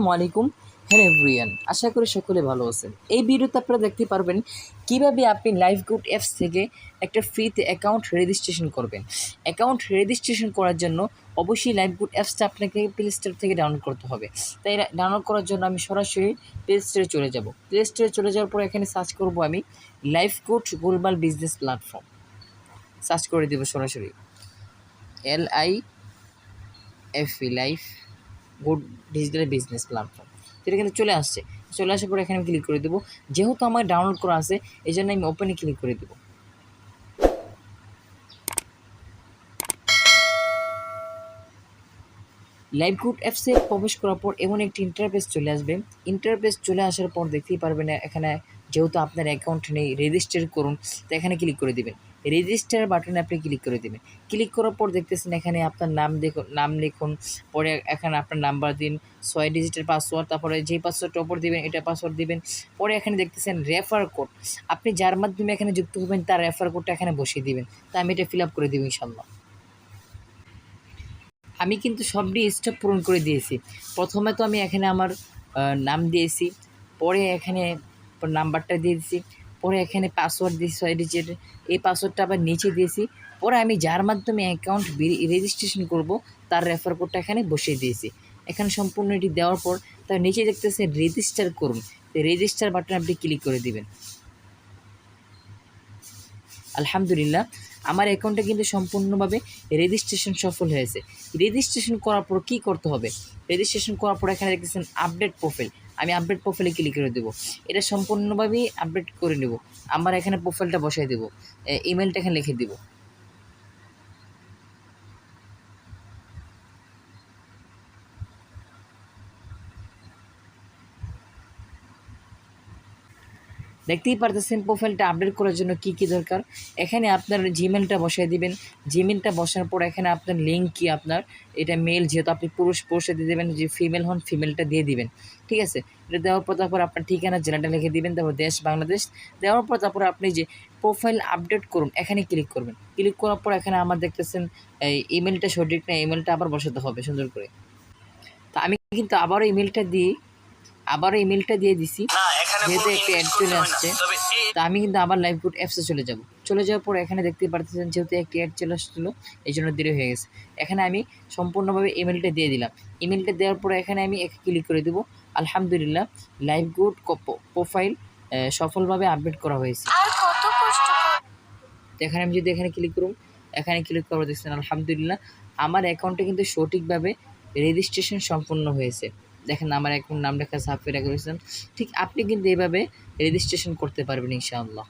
আসসালামু আলাইকুম। Hello everyone, আশা করি সকলে ভালো আছেন। এই ভিডিওতে আপনারা দেখতে পারবেন কিভাবে আপনি লাইফগুড অ্যাপস থেকে একটা ফ্রিতে অ্যাকাউন্ট রেজিস্ট্রেশন করবেন। অ্যাকাউন্ট রেজিস্ট্রেশন করার জন্য অবশ্যই লাইফগুড অ্যাপসটা আপনাকে প্লে স্টোর থেকে ডাউনলোড করতে হবে। তাই ডাউনলোড করার জন্য আমি সরাসরি প্লে স্টোরে চলে যাব। প্লে স্টোরে চলে যাওয়ার পর এখানে সার্চ করব আমি Lifegood global business platform. Search করে দেব সরাসরি LIFE life good digital business platform. এটা কিন্তু চলে আসছে। চলে আসার পর এখানে আমি ক্লিক করে দেবো। যেহেতু আমার ডাউনলোড করা আছে এই জন্য আমি ওপেনে ক্লিক করে দেবো। লাইফগুড অ্যাপসে প্রবেশ করার পর এমন একটি ইন্টারফেস চলে আসবে। ইন্টারফেস চলে আসার পর দেখতেই পারবেন এখানে যেহেতু আপনার অ্যাকাউন্ট নেই, রেজিস্টার করুন, তো এখানে ক্লিক করে দেবেন। রেজিস্টার বাটনে আপনি ক্লিক করে দেবেন। ক্লিক করার পর দেখতেছেন এখানে আপনার নাম লিখুন, পরে এখানে আপনার নাম্বার দিন, 6 ডিজিটের পাসওয়ার্ড, তারপরে যেই পাসওয়ার্ডটা ওপর দিবেন এটা পাসওয়ার্ড দিবেন। পরে এখানে দেখতেছেন রেফার কোড, আপনি যার মাধ্যমে এখানে যুক্ত হবেন তার রেফার কোডটা এখানে বসিয়ে দিবেন। তা আমি এটা ফিল আপ করে দেবো ইনশাল্লাহ। আমি কিন্তু সবটি স্টেপ পূরণ করে দিয়েছি। প্রথমে তো আমি এখানে আমার নাম দিয়েছি, পরে এখানে নাম্বারটা দিয়ে দিয়েছি, পরে এখানে পাসওয়ার্ড দিয়েছি 6 ডিজিট, এই পাসওয়ার্ডটা আবার নিচে দিয়েছি। পরে আমি যার মাধ্যমে অ্যাকাউন্ট রেজিস্ট্রেশন করব তার রেফার কোডটা এখানে বসিয়ে দিয়েছি। এখানে সম্পূর্ণ এটি দেওয়ার পর তার নিচে দেখতেছে রেজিস্টার করুন, রেজিস্টার বাটনে আপনি ক্লিক করে দিবেন। আলহামদুলিল্লাহ, আমার অ্যাকাউন্টে কিন্তু সম্পূর্ণভাবে রেজিস্ট্রেশন সফল হয়েছে। রেজিস্ট্রেশন করার পর কী করতে হবে? রেজিস্ট্রেশন করার পর এখানে দেখতেছেন আপডেট প্রোফাইল, আমি আপডেট প্রোফাইলে ক্লিক করে দেবো। এটা সম্পূর্ণভাবেই আপডেট করে নেব। আমার এখানে প্রোফাইলটা বসাই দেবো, ইমেলটা এখানে লিখে দেবো। দেখতেই পারতেছেন প্রোফাইলটা আপডেট করার জন্য কী কী দরকার। এখানে আপনার জিমেলটা বসাই দিবেন। জিমেলটা বসানোর পর এখানে আপনার লিঙ্ক কি, আপনার এটা মেল, যেহেতু আপনি পুরুষে দিয়ে দেবেন, যে ফিমেল হন ফিমেলটা দিয়ে দিবেন। ঠিক আছে, এটা দেওয়ার পর তারপর আপনার ঠিকানা জেলাটা লিখে দিবেন, তারপর দেশ বাংলাদেশ দেওয়ার পর তারপর আপনি যে প্রোফাইল আপডেট করুন এখানে ক্লিক করবেন। ক্লিক করার পর এখানে আমার দেখতেছেন এই ইমেলটা সঠিক না, ইমেলটা আবার বসাতে হবে সুন্দর করে। তা আমি কিন্তু আবারও ইমেলটা দিয়ে দিছি, যেহেতু একটা অ্যাড চলে আসছে। তা আমি কিন্তু আবার লাইফগুড অ্যাপসে চলে যাওয়ার পর এখানে দেখতে পারতেছেন যেহেতু একটি অ্যাড চলে আসছিলো এই জন্য দেরি হয়ে গেছে। এখানে আমি সম্পূর্ণভাবে ইমেলটা দিয়ে দিলাম। ইমেলটা দেওয়ার পরে এখানে আমি ক্লিক করে দেবো। আলহামদুলিল্লাহ, লাইফগুড প্রোফাইল সফলভাবে আপডেট করা হয়েছে। তো এখানে আমি যদি এখানে ক্লিক করুন, এখানে ক্লিক করে দেখছেন আলহামদুলিল্লাহ আমার অ্যাকাউন্টে কিন্তু সঠিকভাবে রেজিস্ট্রেশন সম্পন্ন হয়েছে। দেখেন আমার অ্যাকাউন্ট নাম লেখা সাফিরা করেছেন। ঠিক আপনি কিন্তু এইভাবে রেজিস্ট্রেশন করতে পারবেন ইনশাআল্লাহ।